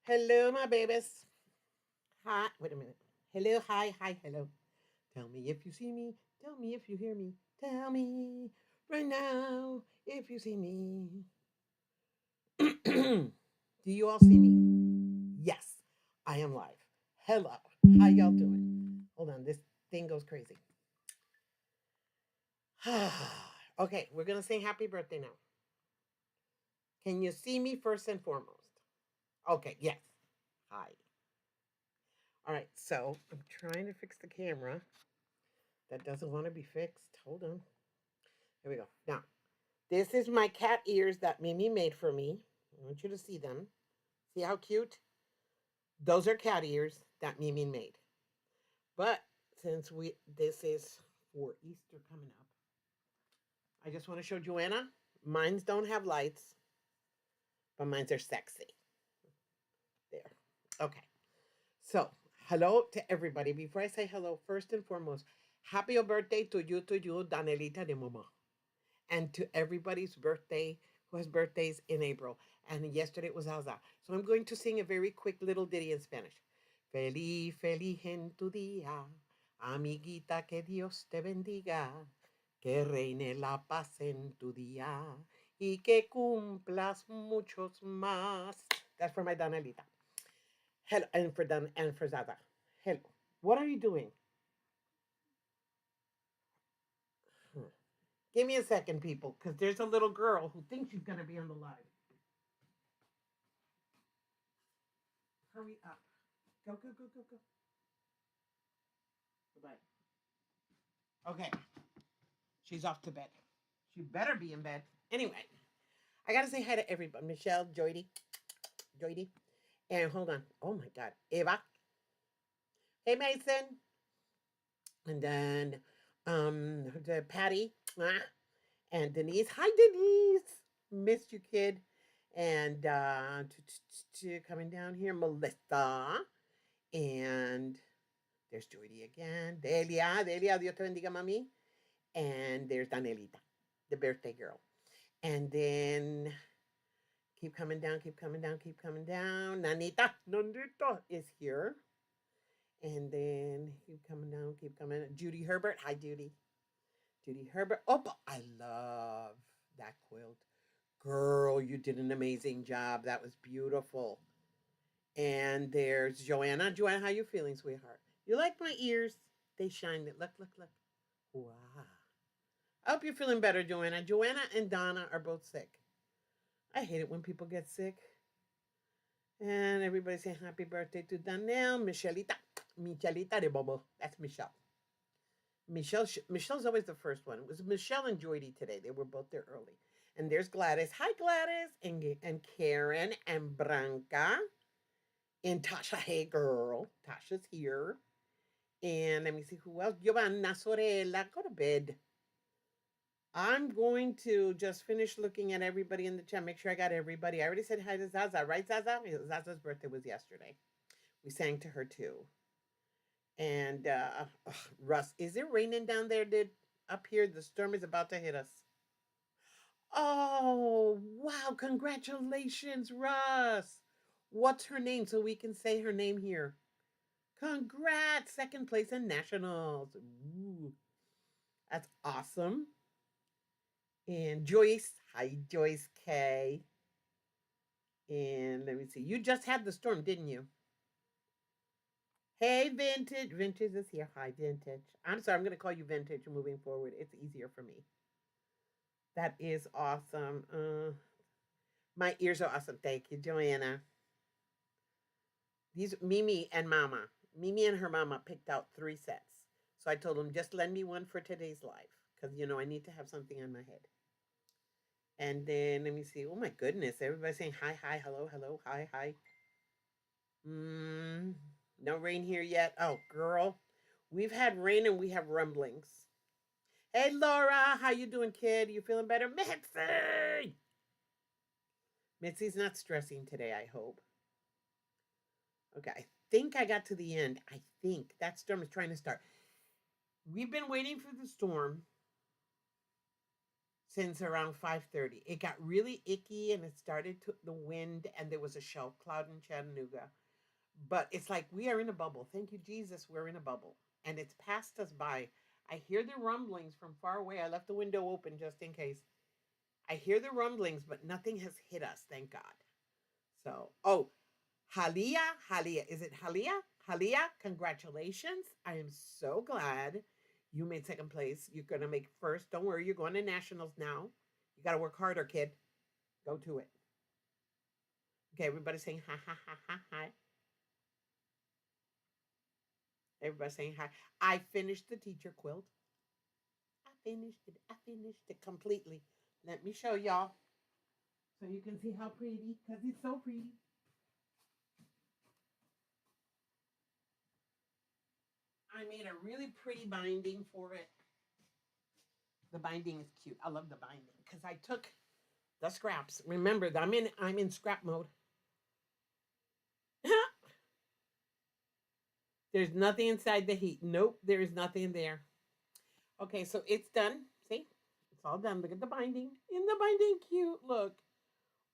Hello, my babies. Hi. Wait a minute. Hello, hi, hi, hello. Tell me if you see me. Tell me if you hear me. Tell me right now if you see me. Do you all see me? Yes, I am live. Hello. How y'all doing? Hold on, this thing goes crazy. Okay, we're gonna sing happy birthday now. Can you see me first and foremost? Okay, yes. Hi. All right, so I'm trying to fix the camera that doesn't want to be fixed. Hold on. Here we go. Now, this is my cat ears that Mimi made for me. I want you to see them. See how cute? Those are cat ears that Mimi made. But since this is for Easter coming up, I just want to show Joanna. Mine's don't have lights, but mine's are sexy. There. Okay. So, hello to everybody. Before I say hello, first and foremost, happy birthday to you, Danielita de Mama. And to everybody's birthday who has birthdays in April. And yesterday it was Alza. So I'm going to sing a very quick little ditty in Spanish. Feliz, feliz en tu día, amiguita, que Dios te bendiga, que reine la paz en tu día y que cumplas muchos más. That's for my Danelita. Hello, and for Zaza. Hello. What are you doing? Hmm. Give me a second, people, because there's a little girl who thinks she's gonna be on the live. Hurry up. Go, go, go, go, go. Bye. Okay. She's off to bed. She better be in bed. Anyway, I gotta say hi to everybody. Michelle, Joydy. And hold on. Oh my God. Eva. Hey Mason. And then the Patty. And Denise. Hi Denise. Missed you, kid. And coming down here, Melissa. And there's Joydy again. Delia, Dios te bendiga, mami. And there's Danielita, the birthday girl. And then keep coming down, keep coming down, keep coming down. Nanita is here. And then keep coming down, keep coming. Judy Herbert, hi Judy. Judy Herbert. Oh, I love that quilt. Girl, you did an amazing job. That was beautiful. And there's Joanna. Joanna, how you feeling, sweetheart? You like my ears? They shine. Look. Wow. I hope you're feeling better, Joanna. Joanna and Donna are both sick. I hate it when people get sick. And everybody saying happy birthday to Danielle, Michelita de Bobo. That's Michelle. Michelle's always the first one. It was Michelle and Joydy today. They were both there early. And there's Gladys. Hi, Gladys. And Karen and Branca. And Tasha. Hey, girl. Tasha's here. And let me see who else. Giovanna Sorella. Go to bed. I'm going to just finish looking at everybody in the chat. Make sure I got everybody. I already said hi to Zaza, right, Zaza? Zaza's birthday was yesterday. We sang to her too. And Russ, is it raining down there? Did up here? The storm is about to hit us. Oh wow! Congratulations, Russ. What's her name so we can say her name here? Congrats, second place in nationals. Ooh, that's awesome. And Joyce, hi Joyce K. And let me see. You just had the storm, didn't you? Hey, Vintage. Vintage is here. Hi, Vintage. I'm sorry. I'm going to call you Vintage moving forward. It's easier for me. That is awesome. My ears are awesome. Thank you, Joanna. These Mimi and Mama. Mimi and her mama picked out 3 sets. So I told them, just lend me one for today's live. Because, I need to have something on my head. And then let me see. Oh, my goodness. Everybody's saying hi, hi, hello, hello, hi, hi. No rain here yet. Oh, girl. We've had rain and we have rumblings. Hey, Laura. How you doing, kid? You feeling better? Mitzi! Mitzi's not stressing today, I hope. Okay, I think I got to the end. I think that storm is trying to start. We've been waiting for the storm since around 5:30. It got really icky and it started to the wind and there was a shelf cloud in Chattanooga. But it's like we are in a bubble. Thank you, Jesus, we're in a bubble. And it's passed us by. I hear the rumblings from far away. I left the window open just in case. I hear the rumblings, but nothing has hit us, thank God. So, oh, Halia, Halia, is it Halia? Halia, congratulations. I am so glad you made second place. You're going to make first. Don't worry, you're going to nationals now. You got to work harder, kid. Go to it. Okay, everybody saying hi, hi, hi, hi, hi. Everybody saying hi. I finished the teacher quilt. I finished it. I finished it completely. Let me show y'all so you can see how pretty, because it's so pretty. I made a really pretty binding for it. The binding is cute. I love the binding because I took the scraps. Remember, I'm in scrap mode. There's nothing inside the heat. Nope, there is nothing there. Okay, so it's done. See, it's all done. Look at the binding. In the binding, cute. Look,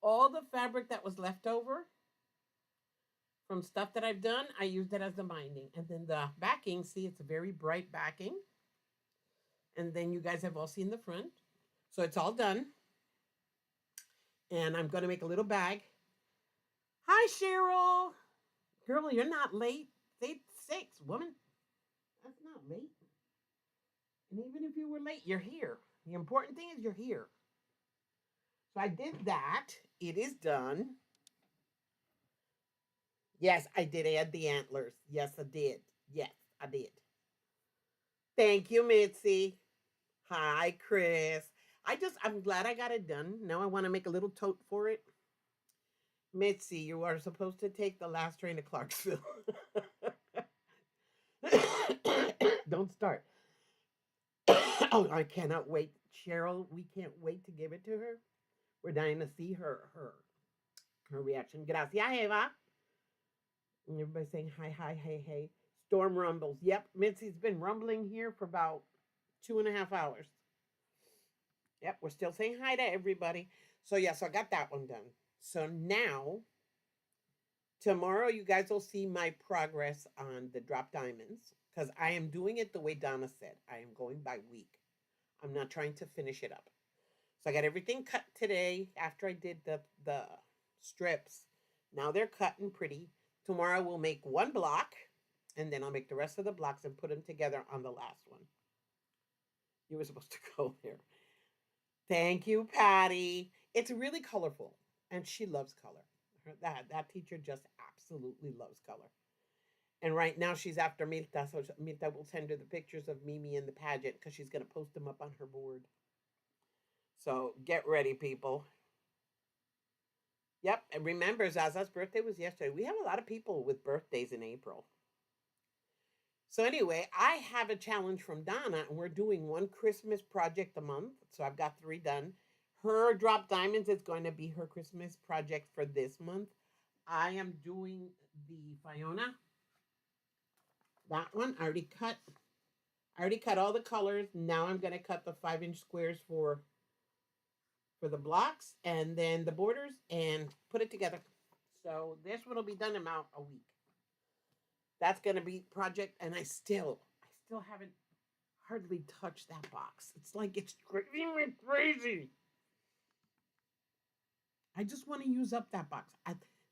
all the fabric that was left over from stuff that I've done, I used it as the binding. And then the backing, see, it's a very bright backing. And then you guys have all seen the front. So it's all done. And I'm going to make a little bag. Hi, Cheryl. Girl, you're not late. It's 8:06, woman. That's not late. And even if you were late, you're here. The important thing is you're here. So I did that. It is done. Yes, I did add the antlers. Yes, I did. Yes, I did. Thank you, Mitzi. Hi, Chris. I'm glad I got it done. Now I want to make a little tote for it. Mitzi, you are supposed to take the last train to Clarksville. Don't start. Oh, I cannot wait. Cheryl, we can't wait to give it to her. We're dying to see her reaction. Gracias, Eva. And everybody's saying hi, hi, hey, hey. Storm rumbles. Yep, Mitzi's been rumbling here for about 2.5 hours. Yep, we're still saying hi to everybody. So yeah, so I got that one done. So now tomorrow you guys will see my progress on the drop diamonds because I am doing it the way Donna said. I am going by week. I'm not trying to finish it up. So I got everything cut today after I did the strips. Now they're cut and pretty. Tomorrow we'll make one block and then I'll make the rest of the blocks and put them together on the last one. You were supposed to go there. Thank you, Patty. It's really colorful and she loves color. That teacher just absolutely loves color. And right now she's after Milta, so Milta will send her the pictures of Mimi in the pageant because she's going to post them up on her board. So get ready, people. Yep, and remember, Zaza's birthday was yesterday. We have a lot of people with birthdays in April. So anyway, I have a challenge from Donna, and we're doing one Christmas project a month. So I've got 3 done. Her drop diamonds is going to be her Christmas project for this month. I am doing the Fiona. That one I already cut. I already cut all the colors. Now I'm going to cut the 5-inch squares for the blocks and then the borders and put it together. So this one will be done in about a week. That's going to be project, and I still haven't hardly touched that box. It's like it's driving me crazy. I just want to use up that box.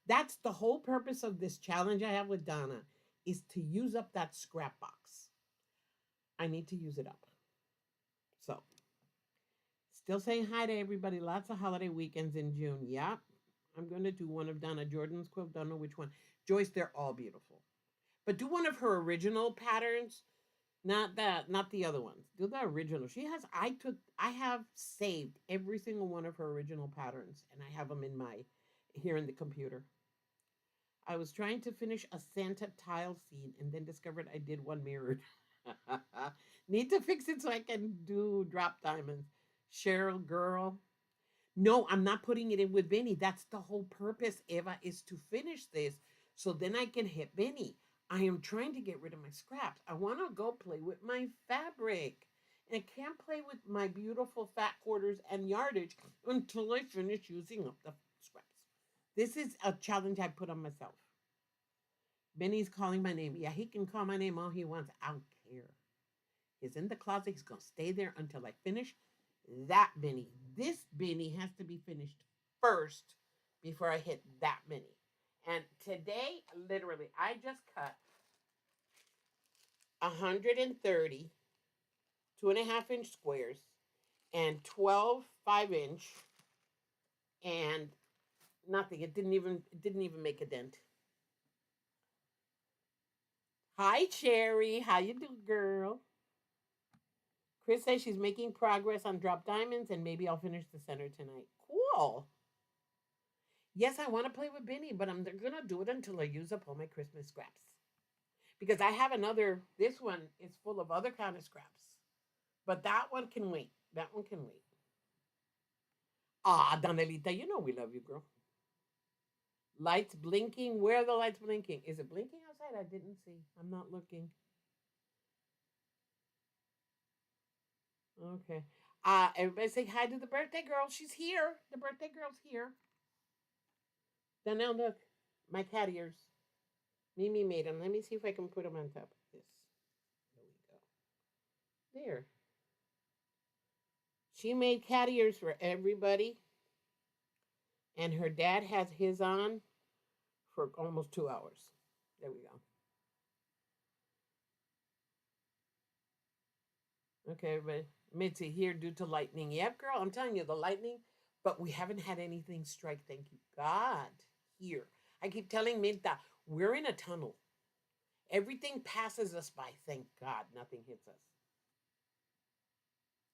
That's the whole purpose of this challenge I have with Donna is to use up that scrap box. I need to use it up. So, still saying hi to everybody. Lots of holiday weekends in June. Yeah, I'm going to do one of Donna Jordan's quilt. Don't know which one. Joyce, they're all beautiful. But do one of her original patterns. Not the other ones. Do the original. I have saved every single one of her original patterns, and I have them here in the computer. I was trying to finish a Santa tile scene and then discovered I did one mirrored. Need to fix it so I can do drop diamonds. Cheryl, girl. No, I'm not putting it in with Benny. That's the whole purpose, Eva, is to finish this so then I can hit Benny. I am trying to get rid of my scraps. I want to go play with my fabric. And I can't play with my beautiful fat quarters and yardage until I finish using up the scraps. This is a challenge I put on myself. Benny's calling my name. Yeah, he can call my name all he wants. I don't care. He's in the closet. He's going to stay there until I finish that Benny. This Benny has to be finished first before I hit that Benny. And today, literally, I just cut 130 2.5 inch squares and 12 5 inch and nothing. It didn't even make a dent. Hi Cherry, how you doing, girl? Chris says she's making progress on drop diamonds and maybe I'll finish the center tonight. Cool. Yes, I want to play with Benny, but I'm gonna do it until I use up all my Christmas scraps. Because I have another. This one is full of other kind of scraps, but that one can wait. That one can wait. Ah, Donelita, you know we love you, girl. Lights blinking. Where are the lights blinking? Is it blinking outside? I didn't see. I'm not looking. Okay. Everybody say hi to the birthday girl. She's here. The birthday girl's here. Donnell, look. My cat ears. Mimi made them. Let me see if I can put them on top of this. There we go. There. She made cat ears for everybody. And her dad has his on for almost 2 hours. There we go. Okay, everybody. Mitzi here due to lightning. Yep, girl, I'm telling you, the lightning. But we haven't had anything strike, thank you God, here. I keep telling Minta, we're in a tunnel. Everything passes us by. Thank God nothing hits us.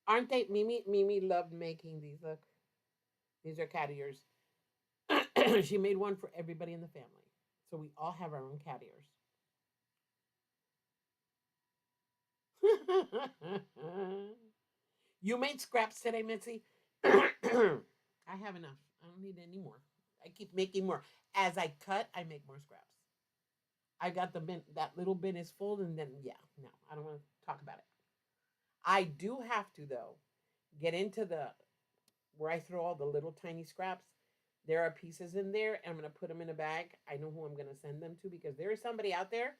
Aren't they? Mimi loved making these. Look, these are cat ears. She made one for everybody in the family. So we all have our own cat ears. You made scraps today, Mitzi? I have enough. I don't need any more. I keep making more. As I cut, I make more scraps. I got the bin. That little bin is full, and then yeah, no, I don't want to talk about it. I do have to though get into the where I throw all the little tiny scraps. There are pieces in there, and I'm gonna put them in a bag. I know who I'm gonna send them to because there is somebody out there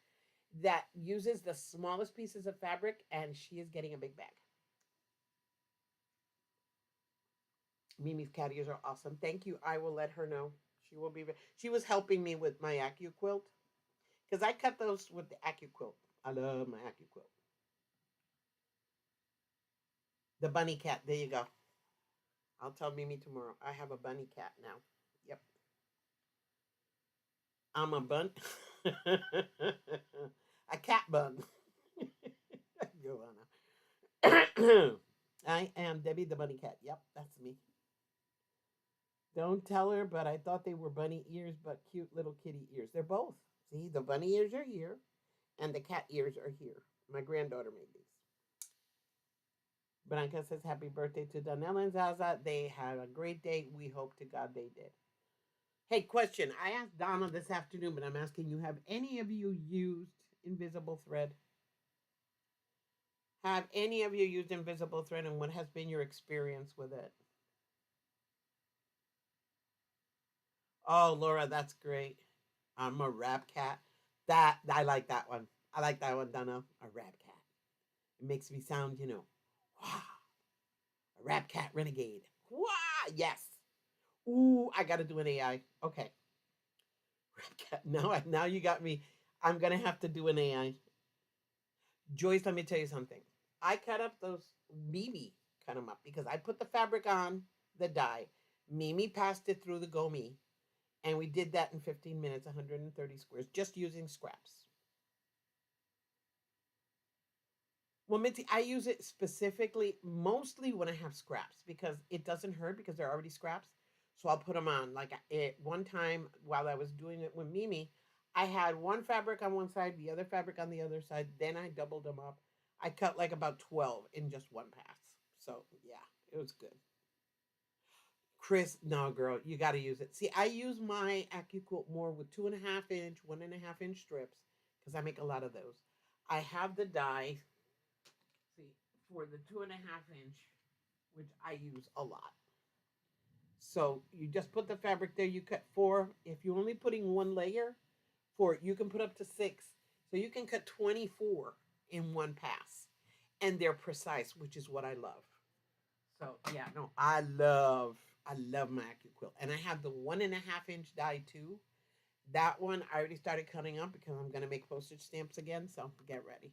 that uses the smallest pieces of fabric, and she is getting a big bag. Mimi's cat ears are awesome. Thank you. I will let her know. She will be. She was helping me with my AccuQuilt because I cut those with the AccuQuilt. I love my AccuQuilt. The bunny cat. There you go. I'll tell Mimi tomorrow. I have a bunny cat now. Yep. I'm a bun. A cat bun. Joanna. I am Debbie the bunny cat. Yep, that's me. Don't tell her, but I thought they were bunny ears, but cute little kitty ears. They're both. See, the bunny ears are here, and the cat ears are here. My granddaughter made these. Branca says, Happy birthday to Donnell and Zaza. They had a great day. We hope to God they did. Hey, question. I asked Donna this afternoon, but I'm asking you, have any of you used invisible thread? Have any of you used invisible thread, and what has been your experience with it? Oh, Laura, that's great. I'm a rap cat. That I like that one. I like that one, Donna. A rap cat. It makes me sound, wow, a rap cat renegade. Wow, yes. Ooh, I got to do an AI. Okay, rap cat. Now you got me. I'm gonna have to do an AI. Joyce, let me tell you something. I cut up those. Mimi cut them up because I put the fabric on the dye. Mimi passed it through the Gomi, and we did that in 15 minutes, 130 squares, just using scraps. Well, Minty, I use it specifically mostly when I have scraps because it doesn't hurt because they're already scraps. So I'll put them on. Like one time while I was doing it with Mimi, I had one fabric on one side, the other fabric on the other side. Then I doubled them up. I cut like about 12 in just one pass. So yeah, it was good. Chris, no, girl, you got to use it. See, I use my AccuQuilt more with 2.5 inch, 1.5 inch strips because I make a lot of those. I have the dye. See, for the 2.5 inch, which I use a lot. So you just put the fabric there. You cut four. If you're only putting one layer for it, you can put up to six. So you can cut 24 in one pass, and they're precise, which is what I love. So yeah, no, I love my AccuQuilt, and I have the 1.5 inch die too. That one I already started cutting up because I'm gonna make postage stamps again. So get ready.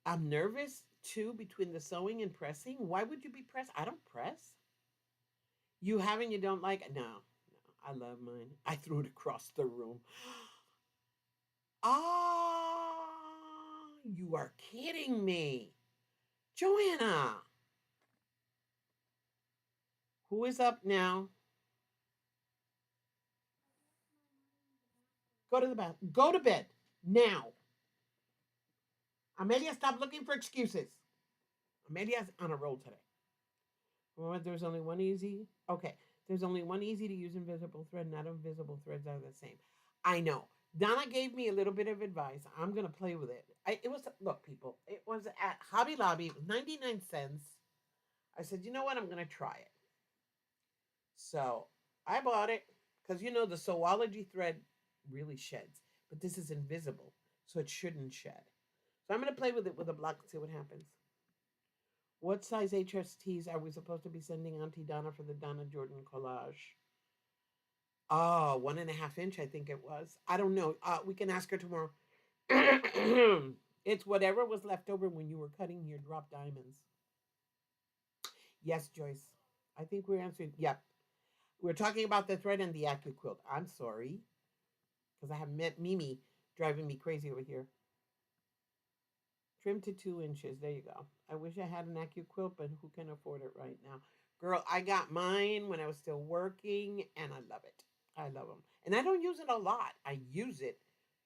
I'm nervous too between the sewing and pressing. Why would you be pressed? I don't press. You have and you don't like it? No, no. I love mine. I threw it across the room. Ah, you are kidding me. Joanna, who is up now? Go to the bath. Go to bed now. Amelia, stop looking for excuses. Amelia's on a roll today. Remember, there's only one easy. Okay, there's only one easy to use invisible thread. Not invisible threads are the same. I know. Donna gave me a little bit of advice. I'm gonna play with it. It was look, people. It was at Hobby Lobby. It was 99 cents. I said, you know what? I'm gonna try it. So I bought it because the Sewology thread really sheds, but this is invisible, so it shouldn't shed. So I'm gonna play with it with a block and see what happens. What size HSTs are we supposed to be sending Auntie Donna for the Donna Jordan collage? Oh, 1.5 inch, I think it was. I don't know. We can ask her tomorrow. It's whatever was left over when you were cutting your drop diamonds. Yes, Joyce. I think we're answering. Yep. We're talking about the thread and the AccuQuilt. I'm sorry, because I have met Mimi driving me crazy over here. Trim to 2 inches. There you go. I wish I had an AccuQuilt, but who can afford it right now? Girl, I got mine when I was still working, and I love it. I love them. And I don't use it a lot. I use it,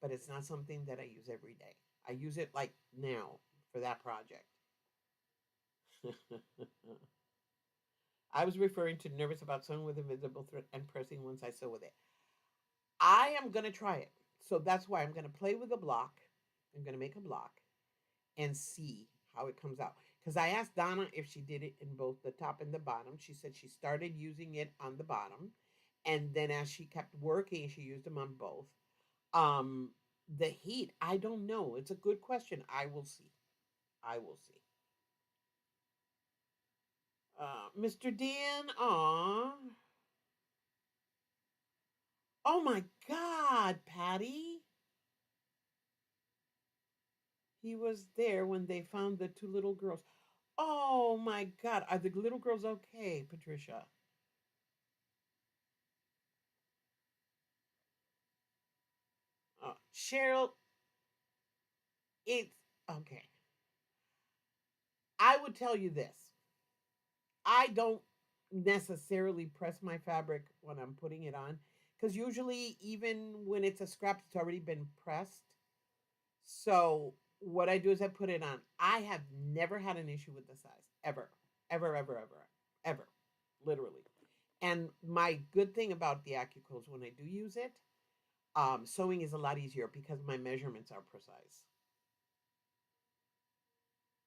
but it's not something that I use every day. I use it like now for that project. I was referring to nervous about sewing with invisible thread and pressing once I sew with it. I am going to try it. So that's why I'm going to play with a block. I'm going to make a block and see how it comes out. Because I asked Donna if she did it in both the top and the bottom. She said she started using it on the bottom. And then as she kept working, she used them on both. Um, the heat, I don't know. It's a good question. I will see. I will see. Mr. Dan, aw. Oh my God, Patty. He was there when they found the two little girls. Oh my God. Are the little girls okay, Patricia? Cheryl, it's okay. I would tell you this. I don't necessarily press my fabric when I'm putting it on because usually, even when it's a scrap, it's already been pressed. So, what I do is I put it on. I have never had an issue with the size, ever, ever, ever, ever, ever, literally. And my good thing about the AccuQuilt when I do use it, sewing is a lot easier because my measurements are precise.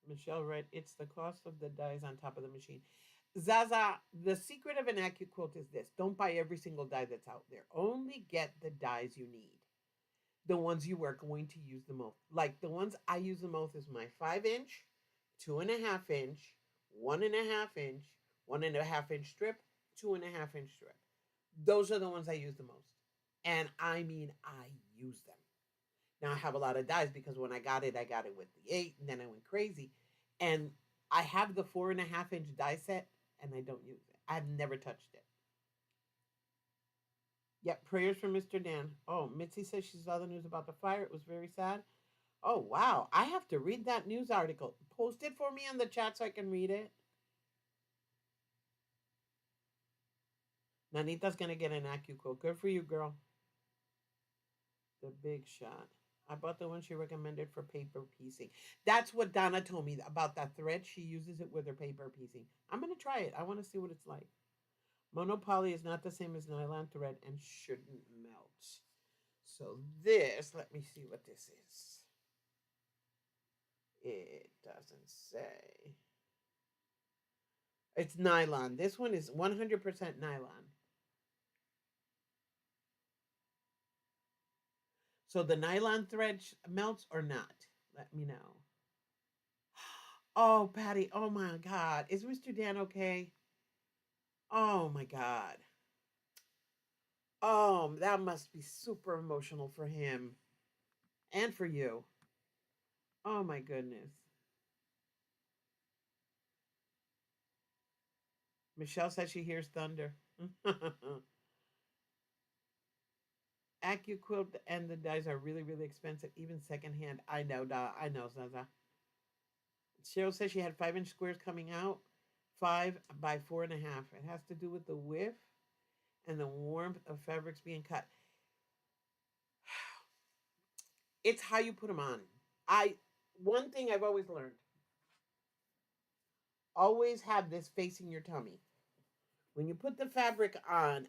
Michelle read, it's the cost of the dies on top of the machine. Zaza, the secret of an AccuQuilt is this. Don't buy every single die that's out there. Only get the dies you need. The ones you are going to use the most. Like the ones I use the most is my 5 inch, 2.5 inch, 1.5 inch, 1.5 inch strip, 2.5 inch strip. Those are the ones I use the most. And I mean, I use them. Now I have a lot of dies because when I got it with the 8, and then I went crazy. And I have the 4.5 inch die set, and I don't use it. I've never touched it. Yep, prayers for Mr. Dan. Oh, Mitzi says she saw the news about the fire. It was very sad. Oh, wow. I have to read that news article. Post it for me in the chat so I can read it. Nanita's going to get an AccuQuilt. Good for you, girl. The big shot. I bought the one she recommended for paper piecing. That's what Donna told me about that thread. She uses it with her paper piecing. I'm going to try it. I want to see what it's like. Monopoly is not the same as nylon thread and shouldn't melt. So this, let me see what this is. It doesn't say. It's nylon. This one is 100% nylon. So the nylon thread melts or not? Let me know. Oh, Patty. Oh my God. Is Mr. Dan okay? Oh my God. Oh, that must be super emotional for him and for you. Oh my goodness. Michelle says she hears thunder. AccuQuilt and the dyes are really, really expensive, even secondhand. I know, I know, Zaza. Cheryl says she had 5-inch squares coming out, 5 by 4.5. It has to do with the width and the warmth of fabrics being cut. It's how you put them on. I One thing I've always learned: always have this facing your tummy. When you put the fabric on,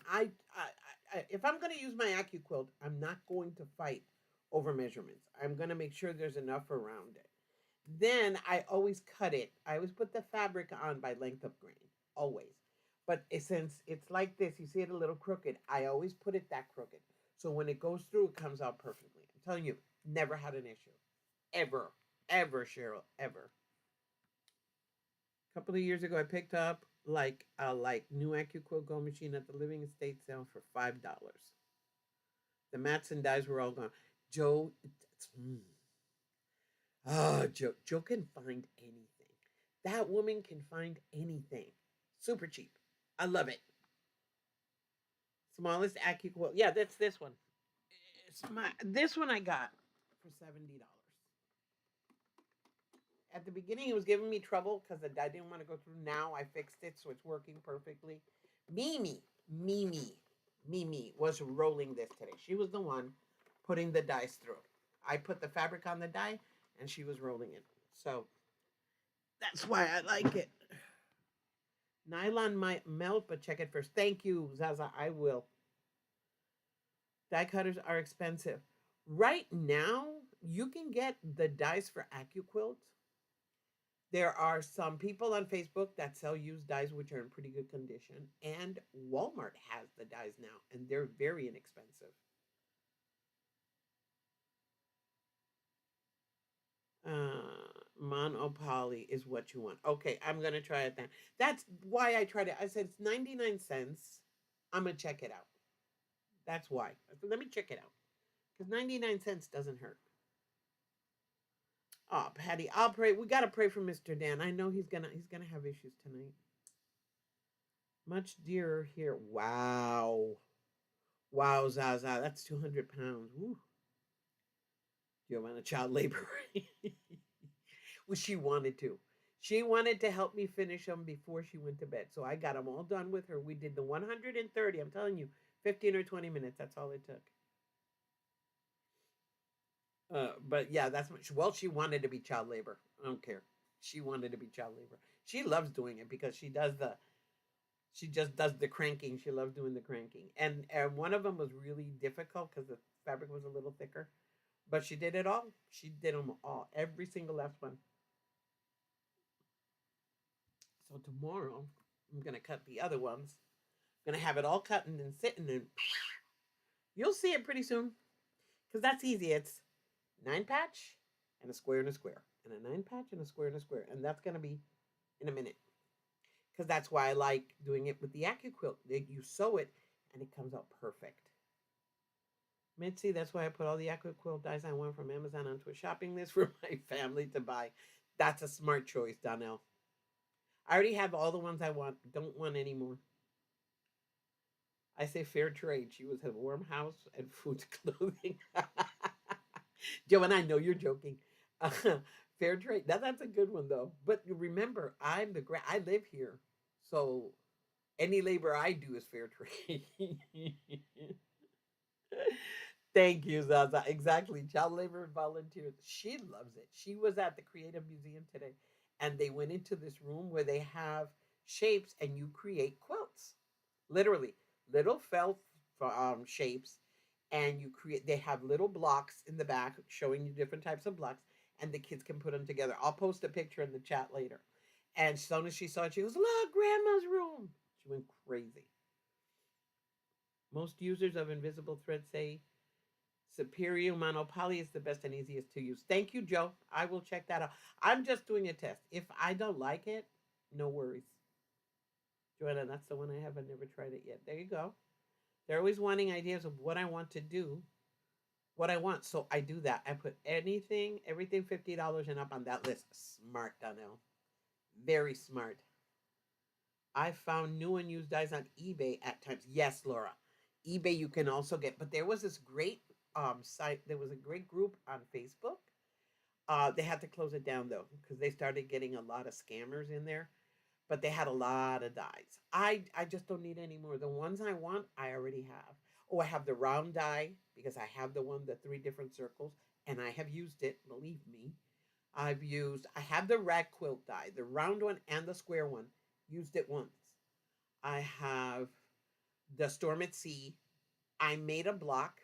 if I'm going to use my AccuQuilt, I'm not going to fight over measurements. I'm going to make sure there's enough around it. Then I always cut it. I always put the fabric on by length of grain, always. But since it's like this, you see it a little crooked. I always put it that crooked. So when it goes through, it comes out perfectly. I'm telling you, never had an issue. Ever. Ever, Cheryl. Ever. A couple of years ago, I picked up like new AccuQuilt Go machine at the Living Estate sale for $5. The mats and dyes were all gone. Joe, Joe can find anything. That woman can find anything. Super cheap. I love it. Smallest AccuQuilt. Yeah, that's this one. This one I got for $70. At the beginning, it was giving me trouble because I didn't want to go through. Now I fixed it, so it's working perfectly. Mimi, Mimi was rolling this today. She was the one putting the dies through. I put the fabric on the die, and she was rolling it. So that's why I like it. Nylon might melt, but check it first. Thank you, Zaza. I will. Die cutters are expensive. Right now, you can get the dies for AccuQuilt. There are some people on Facebook that sell used dyes which are in pretty good condition, and Walmart has the dyes now, and they're very inexpensive. Monopoly is what you want. Okay, I'm gonna try it then. That's why I tried it. I said it's 99 cents. I'm gonna check it out. That's why. Let me check it out because 99 cents doesn't hurt. Oh, Patty, I'll pray. We gotta pray for Mr. Dan. I know he's gonna have issues tonight. Much dearer here. Wow. Wow, Zaza, that's 200 pounds. Woo. You want a child labor? Well, she wanted to. She wanted to help me finish them before she went to bed. So I got them all done with her. We did the 130. I'm telling you, 15 or 20 minutes. That's all it took. But yeah, that's what well, she wanted to be child labor. I don't care. She wanted to be child labor. She loves doing it because she just does the cranking. She loves doing the cranking. And one of them was really difficult because the fabric was a little thicker. But she did it all. She did them all. Every single last one. So tomorrow, I'm going to cut the other ones. I'm going to have it all cut and then sitting and you'll see it pretty soon. Because that's easy. It's 9 patch and a square and a square. And a 9 patch and a square and a square. And that's going to be in a minute. Because that's why I like doing it with the AccuQuilt. You sew it and it comes out perfect. Mitzi, that's why I put all the AccuQuilt dyes I want from Amazon onto a shopping list for my family to buy. That's a smart choice, Donnell. I already have all the ones I want. Don't want any more. I say fair trade. She was a warm house and food clothing. Joe, and I know you're joking. Uh, fair trade. That's a good one though. But remember, I live here, so any labor I do is fair trade. Thank you, Zaza. Exactly. Child labor volunteers. She loves it. She was at the Creative Museum today, and they went into this room where they have shapes and you create quilts. Literally, little felt shapes, and you create. They have little blocks in the back showing you different types of blocks, and the kids can put them together. I'll post a picture in the chat later. And as soon as she saw it, she goes, "Look, Grandma's room." She went crazy. Most users of invisible thread say Superior Monopoly is the best and easiest to use. Thank you, Joe. I will check that out. I'm just doing a test. If I don't like it, no worries. Joanna, that's the one I haven't never tried it yet. There you go. They're always wanting ideas of what I want to do, what I want. So I do that. I put everything $50 and up on that list. Smart, Donnell. Very smart. I found new and used dyes on eBay at times. Yes, Laura. eBay you can also get, but there was this great site. There was a great group on Facebook. They had to close it down though because they started getting a lot of scammers in there. But they had a lot of dyes. I just don't need any more. The ones I want, I already have. Oh, I have the round dye because I have the one, the three different circles, and I have used it. Believe me, I have the rag quilt dye, the round one and the square one. Used it once. I have the Storm at Sea. I made a block,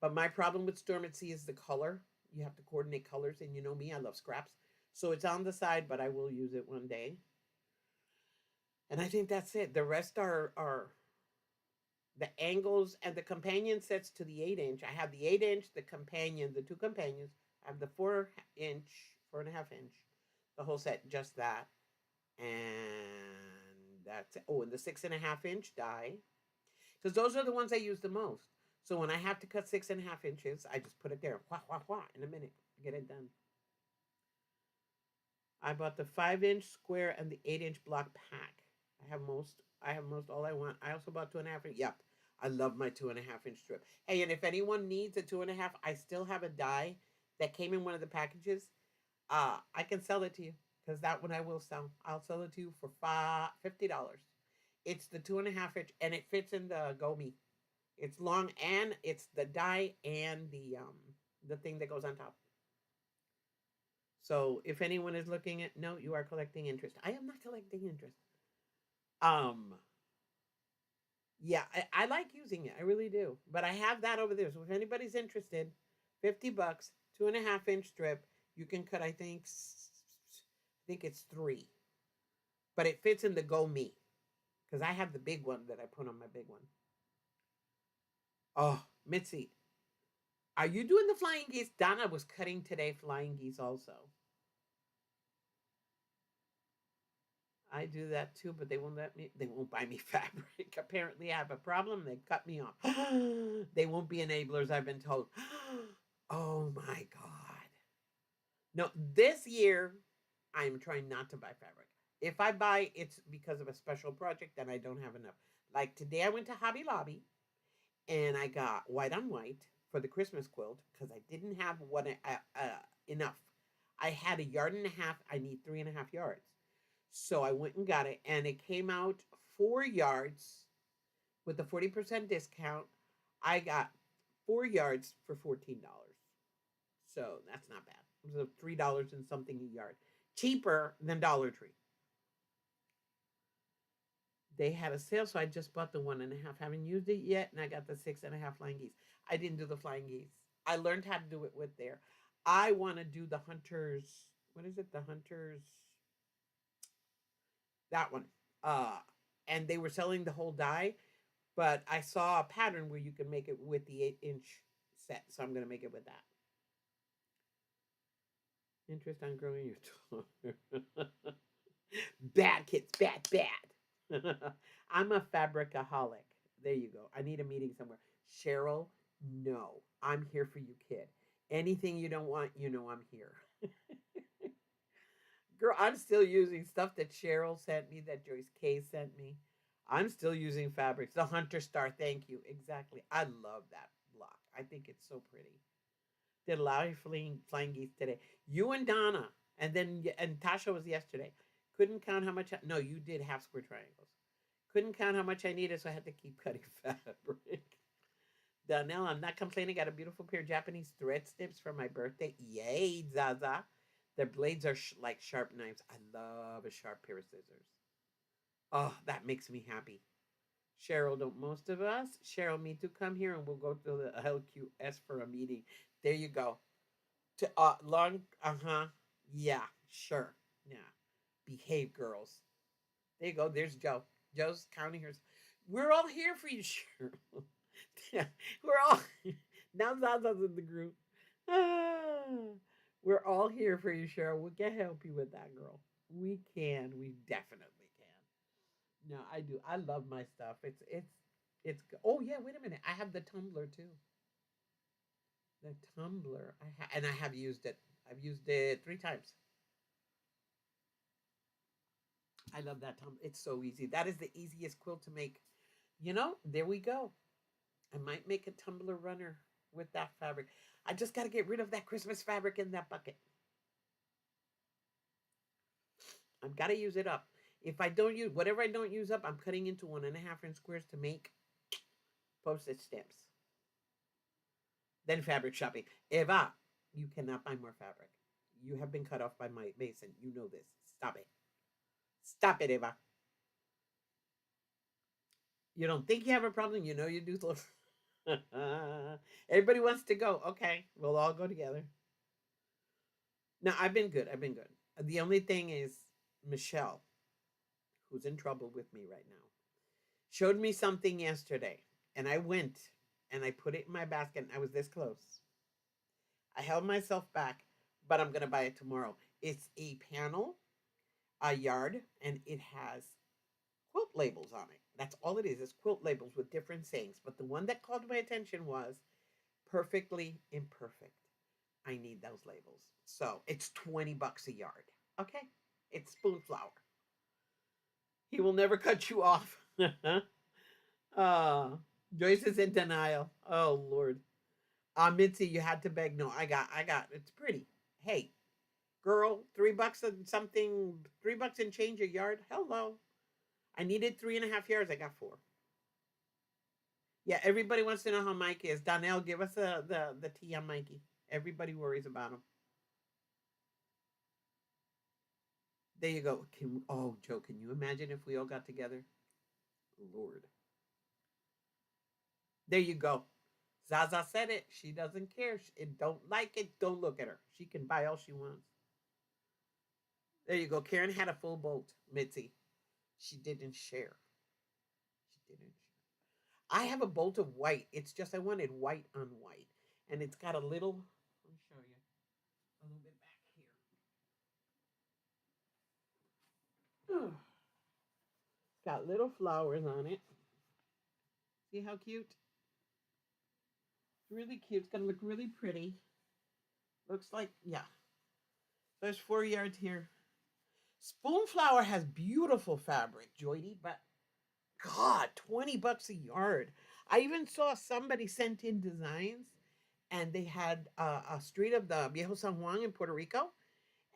but my problem with Storm at Sea is the color. You have to coordinate colors, and you know me, I love scraps. So it's on the side, but I will use it one day. And I think that's it. The rest are the angles and the companion sets to the 8 inch. I have the 8 inch, the companion, the two companions. I have the 4 inch, 4.5 inch, the whole set, just that. And that's it. Oh, and the 6.5 inch die. Because those are the ones I use the most. So when I have to cut 6.5 inches, I just put it there. Wah, wah, wah, in a minute. Get it done. I bought the 5 inch square and the 8 inch block pack. I have most all I want. I also bought 2.5 inch. Yep. I love my 2.5 inch strip. Hey, and if anyone needs a 2.5, I still have a die that came in one of the packages. I can sell it to you because that one I will sell. I'll sell it to you for $50. It's the 2.5 inch and it fits in the Gomi. It's long and it's the die and the thing that goes on top. So if anyone is looking at no, you are collecting interest. I am not collecting interest. Um, yeah, I like using it. I really do. But I have that over there. So if anybody's interested, $50, 2.5 inch strip. You can cut. I think it's three, but it fits in the Go Me because I have the big one that I put on my big one. Oh, Mitzi, are you doing the flying geese? Donna was cutting today flying geese also. I do that too, but they won't let me. They won't buy me fabric. Apparently, I have a problem. They cut me off. They won't be enablers. I've been told. Oh my god! No, this year I'm trying not to buy fabric. If I buy, it's because of a special project and I don't have enough. Like today, I went to Hobby Lobby and I got white on white for the Christmas quilt because I didn't have enough. I had a yard and a half. I need 3.5 yards. So I went and got it, and it came out 4 yards with a 40% discount. I got 4 yards for $14. So that's not bad. It was $3 and something a yard. Cheaper than Dollar Tree. They had a sale, so I just bought the 1.5. Haven't used it yet, and I got the 6.5 flying geese. I didn't do the flying geese. I learned how to do it with there. I want to do the hunters. What is it? The hunters. That one. Uh, and they were selling the whole die, but I saw a pattern where you can make it with the 8 inch set, so I'm going to make it with that. Interest on growing your tolerance. Bad kids, bad. I'm a fabricaholic. There you go. I need a meeting somewhere. Cheryl, no. I'm here for you, kid. Anything you don't want, you know I'm here. Girl, I'm still using stuff that Cheryl sent me, that Joyce K sent me. I'm still using fabrics. The Hunter Star, thank you. Exactly. I love that block. I think it's so pretty. Did a lot of flying geese today. You and Donna, and Tasha was yesterday. Couldn't count how much. No, you did half square triangles. Couldn't count how much I needed, so I had to keep cutting fabric. Donnell, I'm not complaining. Got a beautiful pair of Japanese thread snips for my birthday. Yay, Zaza. Their blades are like sharp knives. I love a sharp pair of scissors. Oh, that makes me happy. Cheryl, don't most of us? Cheryl, me to come here and we'll go to the LQS for a meeting. There you go. To long yeah, sure. Yeah. Behave, girls. There you go. There's Joe. Joe's counting hers. We're all here for you, Cheryl. Yeah, we're all now Zaza's in the group. Ah, we're all here for you, Cheryl. We can help you with that, girl. We can. We definitely can. No, I do. I love my stuff. It's. Oh yeah, wait a minute. I have the tumbler too. The tumbler. And I have used it. I've used it 3 times. I love that tumbler. It's so easy. That is the easiest quilt to make. There we go. I might make a tumbler runner with that fabric. I just got to get rid of that Christmas fabric in that bucket. I've got to use it up. If I don't use whatever I don't use up, I'm cutting into 1.5 inch squares to make postage stamps. Then fabric shopping. Eva, you cannot buy more fabric. You have been cut off by my Mason. You know this. Stop it. Stop it, Eva. You don't think you have a problem. You know you do. Everybody wants to go. Okay, we'll all go together. No, I've been good. I've been good. The only thing is Michelle, who's in trouble with me right now, showed me something yesterday, and I went and I put it in my basket. And I was this close. I held myself back, but I'm gonna buy it tomorrow. It's a panel, a yard, and it has quilt labels on it. That's all it is. It's quilt labels with different sayings. But the one that called my attention was perfectly imperfect. I need those labels. So it's $20 a yard. Okay. It's spoon flour. He will never cut you off. uh, Joyce is in denial. Oh Lord. Mitzi, you had to beg. No, I got. It's pretty. Hey, girl, $3 and something, $3 and change a yard. Hello. I needed 3.5 yards. I got 4. Yeah, everybody wants to know how Mike is. Donnell, give us the tea on Mikey. Everybody worries about him. There you go. Joe, can you imagine if we all got together? Lord. There you go. Zaza said it. She doesn't care. She don't like it. Don't look at her. She can buy all she wants. There you go. Karen had a full bolt, Mitzi. She didn't share. She didn't share. I have a bolt of white. It's just I wanted white on white. And it's got a little, let me show you, a little bit back here. Got little flowers on it. See how cute? It's really cute. It's going to look really pretty. Looks like, yeah. There's 4 yards here. Spoonflower has beautiful fabric, Joydy, but God, $20 a yard. I even saw somebody sent in designs, and they had a street of the Viejo San Juan in Puerto Rico,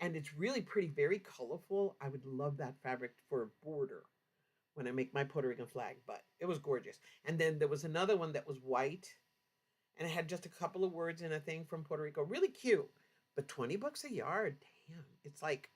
and it's really pretty, very colorful. I would love that fabric for a border when I make my Puerto Rican flag, but it was gorgeous. And then there was another one that was white, and it had just a couple of words in a thing from Puerto Rico. Really cute, but $20 a yard. Damn, it's like,